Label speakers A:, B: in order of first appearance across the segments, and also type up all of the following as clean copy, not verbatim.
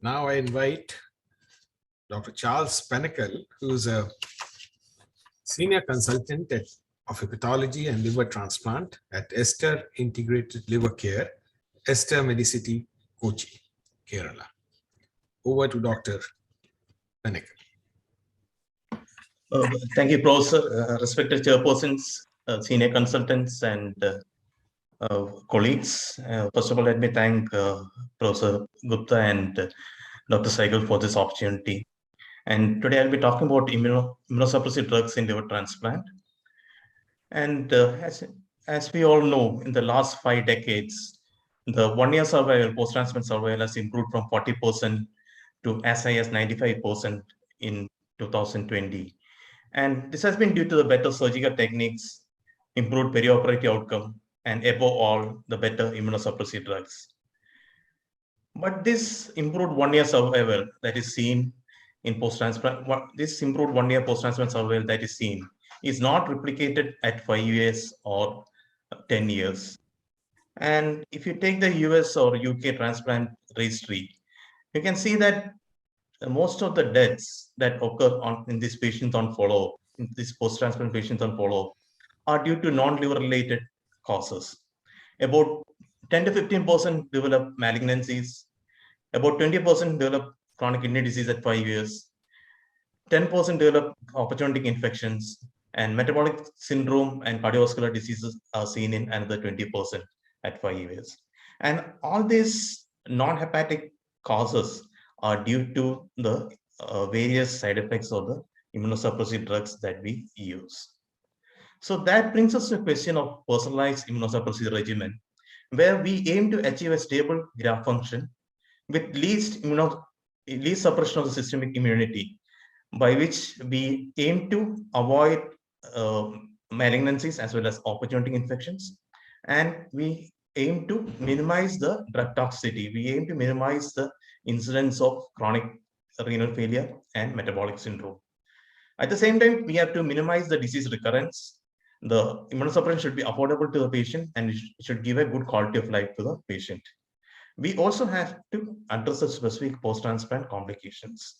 A: Now I invite Dr. Charles Panackel, who is a senior consultant of hepatology and liver transplant at Esther Integrated Liver Care, Esther Medicity, Kochi, Kerala. Over to Dr. Panackel.
B: Thank you, Professor. Respected chairpersons, senior consultants, and colleagues. First of all, let me thank Professor Gupta and Dr. Saigal for this opportunity. And today I'll be talking about immunosuppressive drugs in liver transplant. And as we all know, in the last 5 decades, the 1-year survival, post-transplant survival has improved from 40% to as high as 95% in 2020. And this has been due to the better surgical techniques, improved perioperative outcome, and above all, the better immunosuppressive drugs. But this improved 1-year survival that is seen in post-transplant, this improved 1-year post-transplant survival that is seen is not replicated at 5 years or 10 years. And if you take the US or UK transplant registry, you can see that most of the deaths that occur in these patients on follow-up, in these post-transplant patients on follow-up, are due to non-liver related causes. About 10 to 15% develop malignancies, about 20% develop chronic kidney disease at 5 years, 10% develop opportunistic infections, and metabolic syndrome and cardiovascular diseases are seen in another 20% at 5 years. And all these non-hepatic causes are due to the various side effects of the immunosuppressive drugs that we use. So that brings us to the question of personalized immunosuppressive regimen, where we aim to achieve a stable graft function with least suppression of the systemic immunity, by which we aim to avoid malignancies as well as opportunistic infections, and we aim to minimize the drug toxicity. We aim to minimize the incidence of chronic renal failure and metabolic syndrome. At the same time, we have to minimize the disease recurrence. The immunosuppression should be affordable to the patient and it should give a good quality of life to the patient. We also have to address the specific post-transplant complications.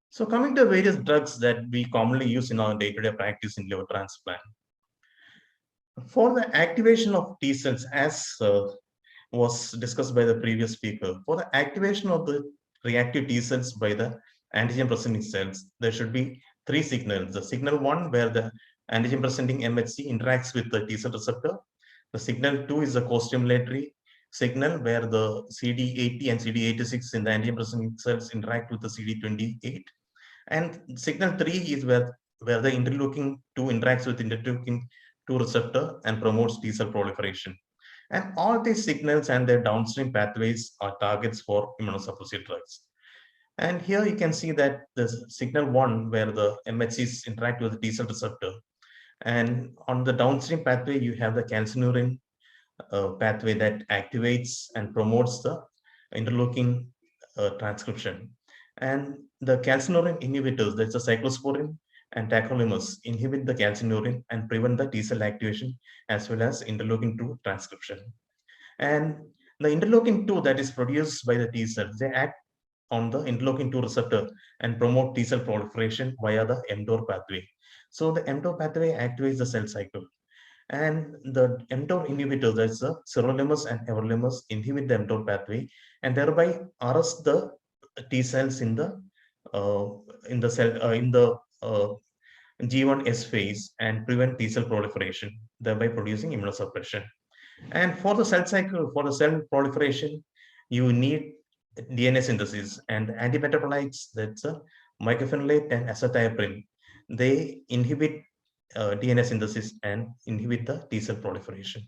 B: So coming to various drugs that we commonly use in our day-to-day practice in liver transplant. For the activation of T cells, as was discussed by the previous speaker, for the activation of the reactive T cells by the antigen-presenting cells, there should be 3 signals. The signal 1, where the antigen-presenting M.I.C.E interacts with the T cell receptor. The signal 2 is the co-stimulatory signal, where the CD80 and CD86 in the antigen-presenting cells interact with the CD28. And signal 3 is where the interleukin 2 interacts with interleukin 2 receptor and promotes T cell proliferation. And all these signals and their downstream pathways are targets for immunosuppressive drugs. And here you can see that the signal 1, where the MHCs interact with the T cell receptor, and on the downstream pathway you have the calcineurin pathway that activates and promotes the interleukin transcription. And the calcineurin inhibitors, that's the cyclosporin and tacrolimus, inhibit the calcineurin and prevent the T cell activation as well as interleukin 2 transcription. And the interleukin 2 that is produced by the T cells, they act on the interleukin 2 receptor and promote T cell proliferation via the mTOR pathway. So the mTOR pathway activates the cell cycle. And the mTOR inhibitors, that's the sirolimus and everolimus, inhibit the mTOR pathway and thereby arrest the T cells in the G1S phase and prevent T cell proliferation, thereby producing immunosuppression. And for the cell cycle, for the cell proliferation, you need DNA synthesis, and antimetabolites, that's a mycophenolate and azathioprine, they inhibit DNA synthesis and inhibit the T cell proliferation.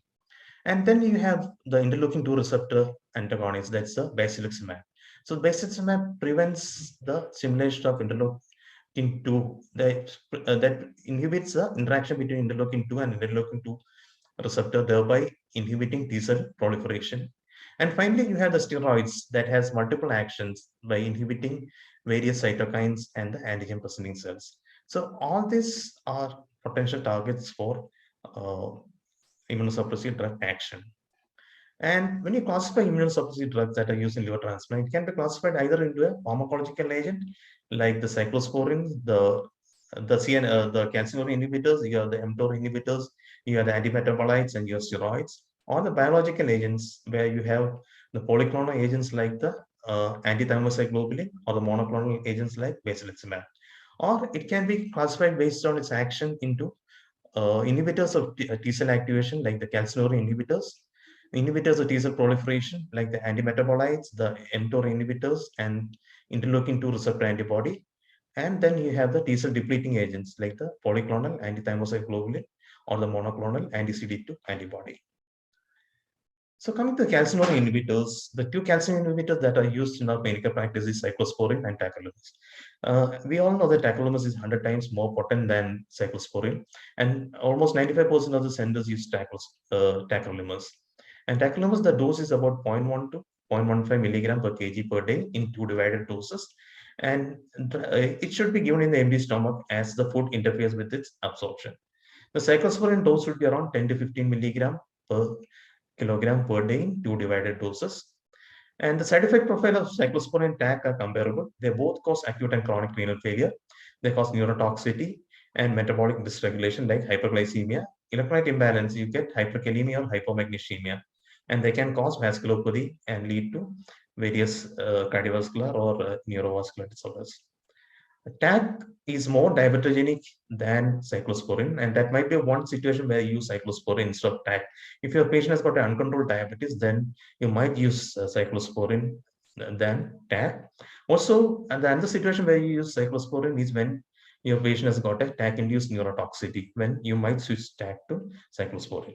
B: And then you have the interleukin 2 receptor antagonist, that's the basiliximab. So basiliximab prevents the stimulation of interleukin 2 that inhibits the interaction between interleukin 2 and interleukin 2 receptor, thereby inhibiting T cell proliferation. And finally, you have the steroids that has multiple actions by inhibiting various cytokines and the antigen-presenting cells. So all these are potential targets for immunosuppressive drug action. And when you classify immunosuppressive drugs that are used in liver transplant, it can be classified either into a pharmacological agent like the cyclosporin, the calcineurin inhibitors, you have the mTOR inhibitors, you have the antimetabolites, and you have steroids, or the biological agents where you have the polyclonal agents like the anti-thymocyte globulin or the monoclonal agents like basiliximab. Or it can be classified based on its action into inhibitors of T cell activation like the calcineurin inhibitors of T cell proliferation like the antimetabolites, the mTOR inhibitors, and interleukin 2 receptor antibody. And then you have the T cell depleting agents like the polyclonal anti-thymocyte globulin or the monoclonal anti-CD2 antibody. So coming to calcineurin inhibitors, the two calcineurin inhibitors that are used in our clinical practice is cyclosporin and tacrolimus. We all know that tacrolimus is 100 times more potent than cyclosporin, and almost 95% of the centers use tacrolimus. And tacrolimus, the dose is about 0.1 to 0.15 milligram per kg per day in two divided doses. And it should be given in the empty stomach as the food interferes with its absorption. The cyclosporin dose should be around 10 to 15 milligram per kilogram per day in two divided doses. And the side effect profile of cyclosporin and TAC are comparable. They both cause acute and chronic renal failure. They cause neurotoxicity and metabolic dysregulation like hyperglycemia. Electrolyte imbalance, you get hyperkalemia or hypomagnesemia. And they can cause vasculopathy and lead to various cardiovascular or neurovascular disorders. TAC is more diabetogenic than cyclosporin, and that might be one situation where you use cyclosporin instead of TAC. If your patient has got uncontrolled diabetes, then you might use cyclosporin than TAC. Also, and the other situation where you use cyclosporin is when your patient has got a TAC-induced neurotoxicity, when you might switch TAC to cyclosporin.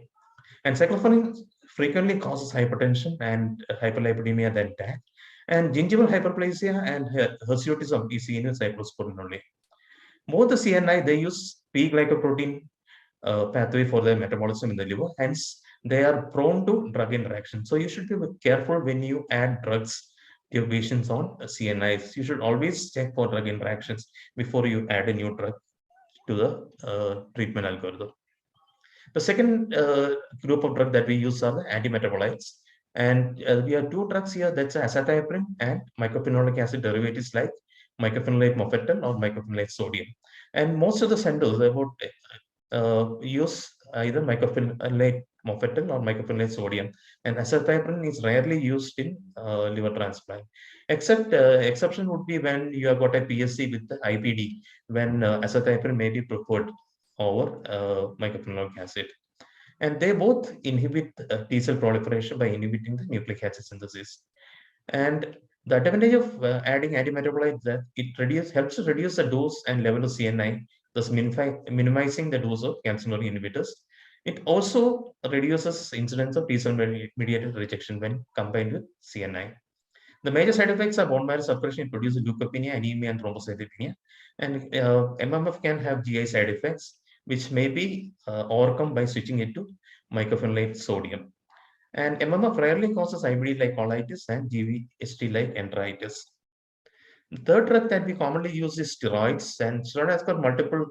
B: And cyclosporin frequently causes hypertension and hyperlipidemia than TAC. And gingival hyperplasia and hirsutism is seen in cyclosporin only. Both the CNI, they use P-glycoprotein pathway for their metabolism in the liver. Hence, they are prone to drug interaction. So you should be careful when you add drugs to your patients on CNIs. You should always check for drug interactions before you add a new drug to the treatment algorithm. The second group of drug that we use are the antimetabolites. And we have two drugs here, that's azathioprine and mycophenolic acid derivatives like mycophenolate mofetil or mycophenolate sodium. And most of the centers use either mycophenolate mofetil or mycophenolate sodium. And azathioprine is rarely used in liver transplant. Exception would be when you have got a PSC with the IPD, when azathioprine may be preferred over mycophenolic acid. And they both inhibit T cell proliferation by inhibiting the nucleic acid synthesis. And the advantage of adding antimetabolites that it helps to reduce the dose and level of CNI, thus minimizing the dose of calcineurin inhibitors. It also reduces incidence of T cell mediated rejection when combined with CNI. The major side effects are bone marrow suppression, it produces leukopenia, anemia, and thrombocytopenia. And MMF can have GI side effects, which may be overcome by switching it to mycophenolate sodium. And MMF rarely causes IBD like colitis and GVHD like enteritis. The third drug that we commonly use is steroids, and steroid has got multiple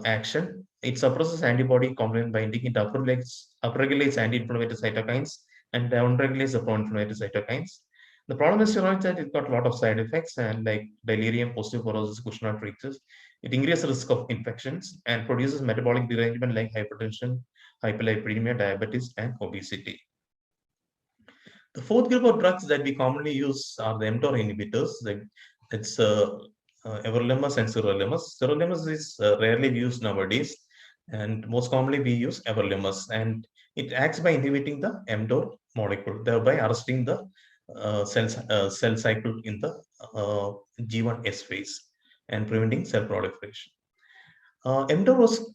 B: action. It suppresses antibody complement binding, it upregulates anti-inflammatory cytokines and downregulates the pro-inflammatory cytokines. The problem with steroids is that it's got a lot of side effects and like delirium, osteoporosis, Kushner trichosis. It increases the risk of infections and produces metabolic derangement like hypertension, hyperlipidemia, diabetes, and obesity. The fourth group of drugs that we commonly use are the mTOR inhibitors. It's everolimus and sirolimus. Sirolimus is rarely used nowadays, and most commonly we use everolimus, and it acts by inhibiting the mTOR molecule, thereby arresting the cell cycle in the G1S phase and preventing cell proliferation. mTOR was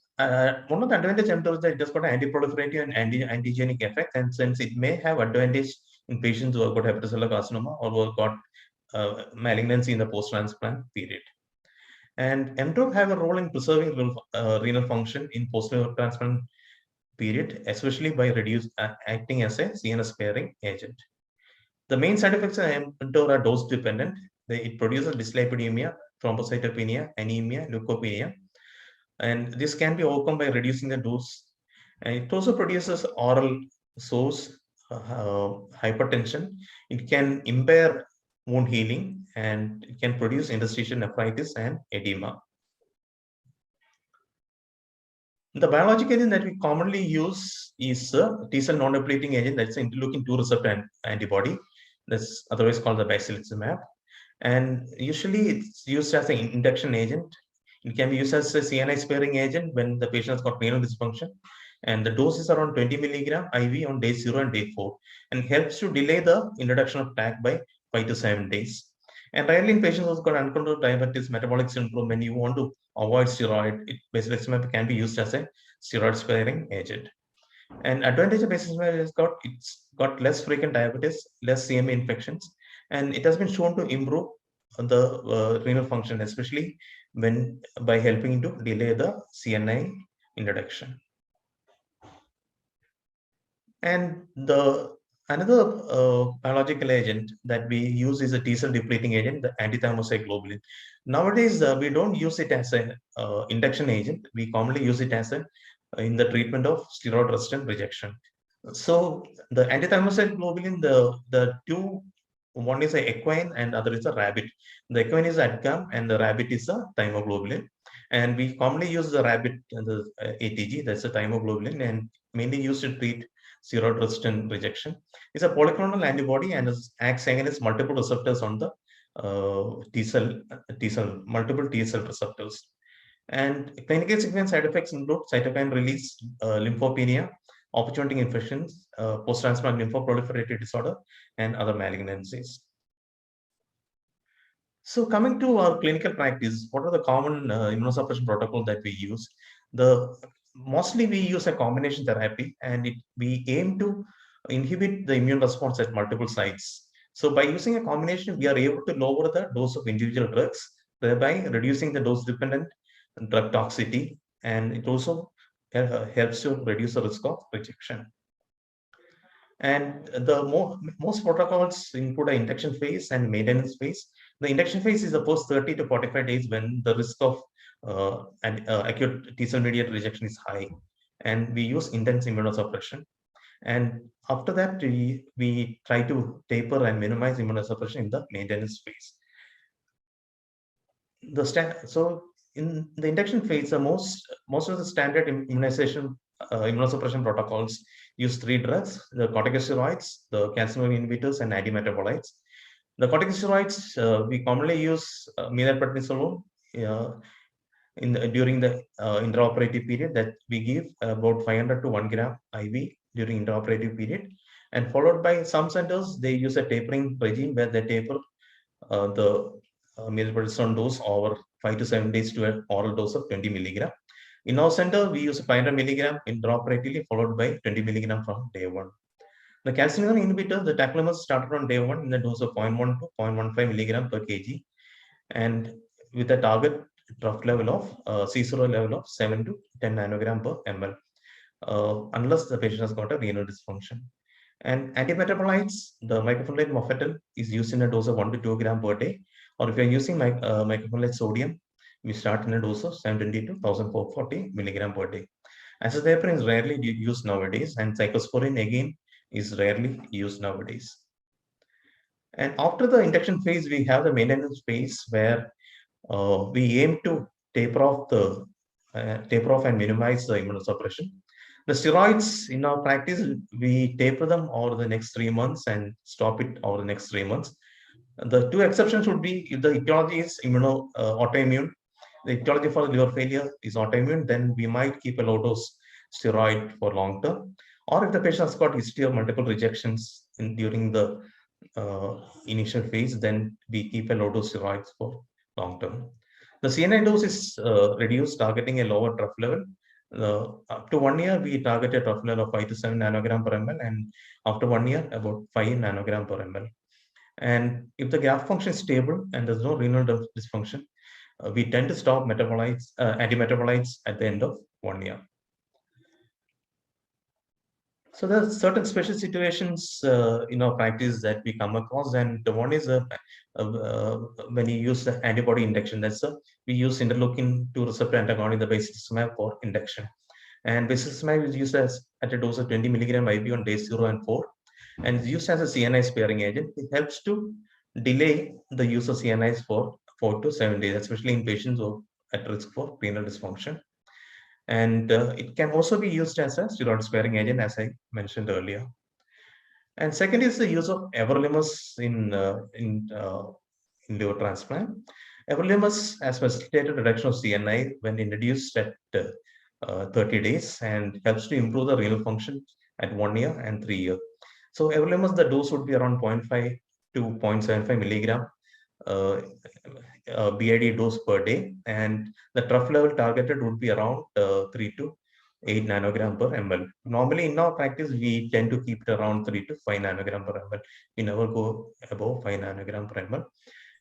B: one of the advantages of mTOR is that it has got an anti-proliferative and antigenic effect, and since it may have advantage in patients who have got hepatocellular carcinoma or who have got malignancy in the post-transplant period. And mTOR have a role in preserving renal function in post-transplant period, especially by acting as a CNS sparing agent. The main side effects of mTOR are dose dependent. It produces dyslipidemia, thrombocytopenia, anemia, leukopenia, and this can be overcome by reducing the dose. And it also produces oral source hypertension. It can impair wound healing, and it can produce interstitial nephritis and edema. The biological agent that we commonly use is a T-cell non-depleting agent, that's an interleukin-2 receptor antibody, that's otherwise called the basiliximab. And usually it's used as an induction agent. It can be used as a CNI sparing agent when the patient has got renal dysfunction. And the dose is around 20 milligram IV on day 0 and day 4, and helps to delay the introduction of plaque by 5 to 7 days. And rarely in patients who've got uncontrolled diabetes, metabolic syndrome, when you want to avoid steroid, basiliximab can be used as a steroid sparing agent. And advantage of basiliximab is it's got less frequent diabetes, less CMA infections, and it has been shown to improve the renal function, especially when by helping to delay the CNI introduction. And the another biological agent that we use is a T-cell depleting agent, the antithymocyte globulin. Nowadays, we don't use it as an induction agent. We commonly use it as a in the treatment of steroid-resistant rejection. So the antithymocyte globulin, the two, one is a equine and other is a rabbit. The equine is ADCAM and the rabbit is a thymoglobulin. And we commonly use the rabbit, the ATG, that's a thymoglobulin, and mainly used to treat steroid-resistant rejection. It's a polyclonal antibody and acts against multiple receptors on the multiple T cell receptors. And clinical significant side effects include cytokine release, lymphopenia, opportunistic infections, post-transplant lymphoproliferative disorder, and other malignancies. So coming to our clinical practice, what are the common immunosuppression protocols that we use? Mostly we use a combination therapy, and we aim to inhibit the immune response at multiple sites. So by using a combination, we are able to lower the dose of individual drugs, thereby reducing the dose-dependent drug toxicity, and it also helps to reduce the risk of rejection. And the most protocols include an induction phase and maintenance phase. The induction phase is the first 30 to 45 days when the risk of acute T-cell mediated rejection is high, and we use intense immunosuppression. And after that, we try to taper and minimize immunosuppression in the maintenance phase. So in the induction phase, most of the standard immunosuppression protocols use 3 drugs: the corticosteroids, the calcineurin inhibitors, and antimetabolites. The corticosteroids, we commonly use methylprednisolone during the intraoperative period, that we give about 500 to 1 gram IV during intraoperative period, and followed by some centers, they use a tapering regime where they taper the methylprednisolone dose over 5 to 7 days to an oral dose of 20 milligram. In our center, we use 500 milligram intraoperatively, followed by 20 milligram from day 1. The calcineurin inhibitor, the tacrolimus, started on day 1 in the dose of 0.1 to 0.15 milligram per kg, and with a target trough level of C0 level of 7 to 10 nanogram per ml, unless the patient has got a renal dysfunction. And antimetabolites, the mycophenolate mofetil is used in a dose of 1 to 2 gram per day, or if you're using mycophenolate sodium, we start in a dose of 720 to 1440 milligram per day. Azathioprine is rarely used nowadays, and cyclosporine again is rarely used nowadays. And after the induction phase, we have the maintenance phase where we aim to taper off and minimize the immunosuppression. The steroids in our practice, we taper them over the next 3 months and stop it over the next 3 months. The 2 exceptions would be if the etiology is autoimmune. The etiology for liver failure is autoimmune, then we might keep a low dose steroid for long term. Or if the patient has got history of multiple rejections during the initial phase, then we keep a low dose steroids for long term. The CNI dose is reduced, targeting a lower trough level. Up to 1 year, we target a trough level of 5 to 7 nanogram per ml, and after 1 year, about 5 nanogram per ml. And if the graft function is stable and there's no renal dysfunction, we tend to stop antimetabolites at the end of 1 year. So there are certain special situations in our practice that we come across, and one is when you use the antibody induction. We use interleukin-2 receptor antagonist, the basiliximab, for induction. And basiliximab is used at a dose of 20 milligram IV on days 0 and 4. and is used as a CNI sparing agent. It helps to delay the use of CNIs for 4 to 7 days, especially in patients who are at risk for renal dysfunction. And it can also be used as a steroid sparing agent, as I mentioned earlier. And second is the use of everolimus in liver transplant. Everolimus has facilitated reduction of CNI when introduced at 30 days and helps to improve the renal function at 1 year and 3 years. So everolimus, the dose would be around 0.5 to 0.75 milligram BID dose per day, and the trough level targeted would be around 3 to 8 nanogram per ml. Normally in our practice, we tend to keep it around 3 to 5 nanogram per ml. We never go above 5 nanogram per ml.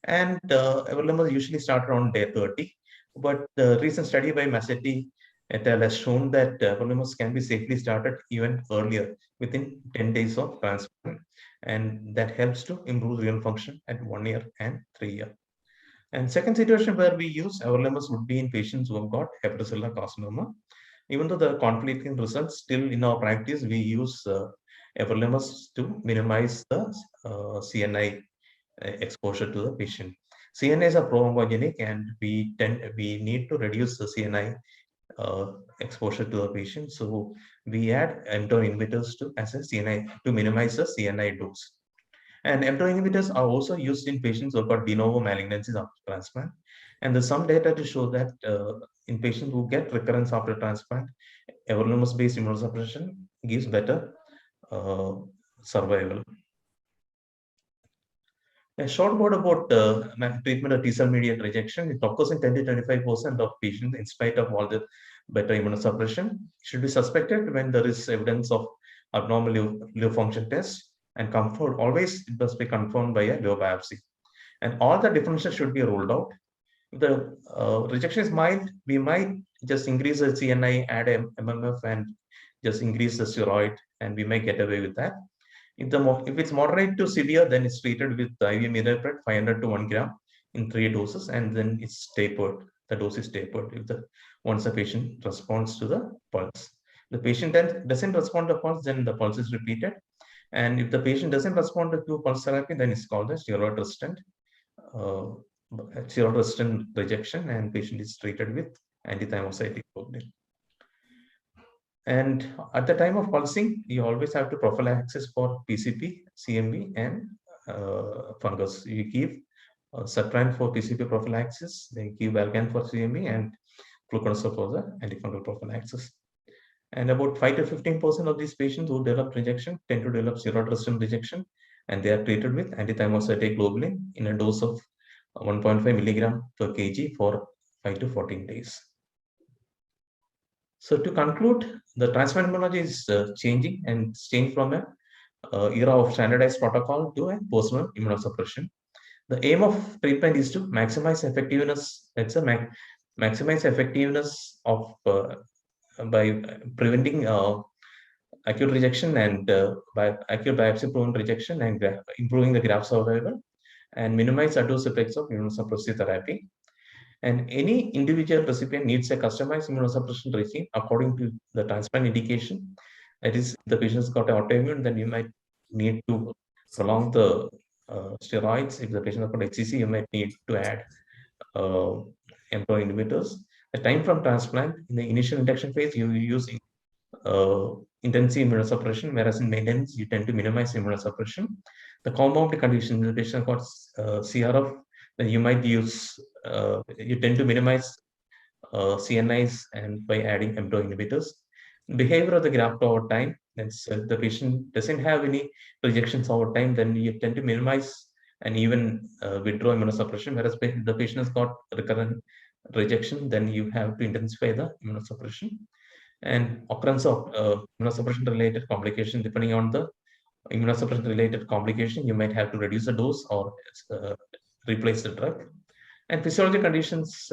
B: And everolimus usually start around day 30. But the recent study by M.I.C.E et al. Has shown that everolimus can be safely started even earlier, within 10 days of transplant. And that helps to improve renal function at 1 year and 3 years. And second situation where we use everolimus would be in patients who have got hepatocellular carcinoma. Even though the conflicting results, still in our practice, we use everolimus to minimize the CNI exposure to the patient. CNIs are pro-oncogenic, and we need to reduce the CNI exposure to the patient. So we add mTOR inhibitors as a CNI to minimize the CNI dose. And mTOR inhibitors are also used in patients who have got de novo malignancies after transplant. And there's some data to show that in patients who get recurrence after transplant, everolimus-based immunosuppression gives better survival. A short word about treatment of T-cell mediated rejection. It occurs in 10 to 25% of patients in spite of all the better immunosuppression. It should be suspected when there is evidence of abnormal liver function tests, and confirmed, always it must be confirmed by a liver biopsy. And all the differences should be ruled out. If the rejection is mild, we might just increase the CNI, add MMF, and just increase the steroid, and we may get away with that. If it's moderate to severe, then it's treated with IV imidacloprid 500 to 1 gram in 3 doses, and then it's tapered. The dose is tapered once the patient responds to the pulse. The patient then doesn't respond to pulse, then the pulse is repeated. And if the patient doesn't respond to pulse therapy, then it's called a steroid resistant rejection, and patient is treated with antithymocytic globulin. And at the time of pulsing, you always have to prophylaxis for PCP, CMV, and fungus. You give Satran for PCP prophylaxis, then give Valgan for CMV, and fluconazole for the antifungal prophylaxis. And about 5 to 15% of these patients who develop rejection tend to develop steroid-resistant rejection, and they are treated with antithymocytic globulin in a dose of 1.5 milligram per kg for 5 to 14 days. So to conclude, the transplant immunology is changing, and it's changed from a era of standardized protocol to a personal immunosuppression. The aim of treatment is to maximize effectiveness. It's a maximize effectiveness of by preventing acute rejection and by acute biopsy-prone rejection, and improving the graft survival, and minimize adverse effects of immunosuppressive therapy. And any individual recipient needs a customized immunosuppression regime according to the transplant indication. That is, if the patient's got an autoimmune, then you might need to prolong the steroids. If the patient has got HCC, you might need to add mTOR inhibitors. The time from transplant, in the initial induction phase, you use intensive immunosuppression, whereas in maintenance, you tend to minimize immunosuppression. The comorbid condition, the patient got CRF, then you might use, you tend to minimize CNIs and by adding mTOR inhibitors. Behavior of the graft over time, that's the patient doesn't have any rejections over time, then you tend to minimize and even withdraw immunosuppression, whereas the patient has got recurrent rejection, then you have to intensify the immunosuppression. And occurrence of immunosuppression related complication, depending on the immunosuppression related complication, you might have to reduce the dose or replace the drug. And physiological conditions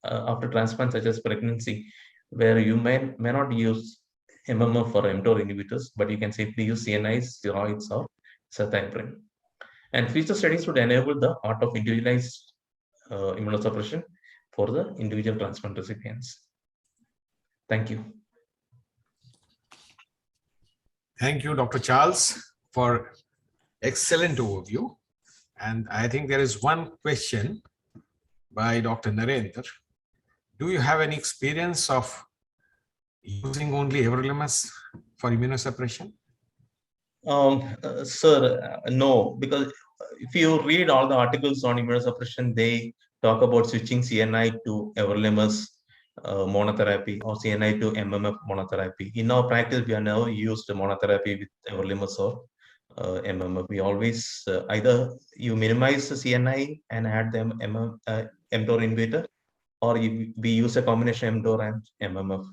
B: after transplant, such as pregnancy, where you may not use MMF or mTOR inhibitors, but you can safely use CNIs, steroids, or ceftriaxone. And future studies would enable the art of individualized immunosuppression for the individual transplant recipients. Thank you.
A: Thank you, Dr. Charles. for excellent overview. And I think there is one question by Dr. Narendra. Do you have any experience of using only everolimus for immunosuppression?
B: Sir, no, because if you read all the articles on immunosuppression, they talk about switching CNI to everolimus monotherapy or CNI to MMF monotherapy. In our practice, we have never used monotherapy with everolimus or MMF. We always either you minimize the CNI and add the mTOR inhibitor, or we use a combination MTOR and MMF.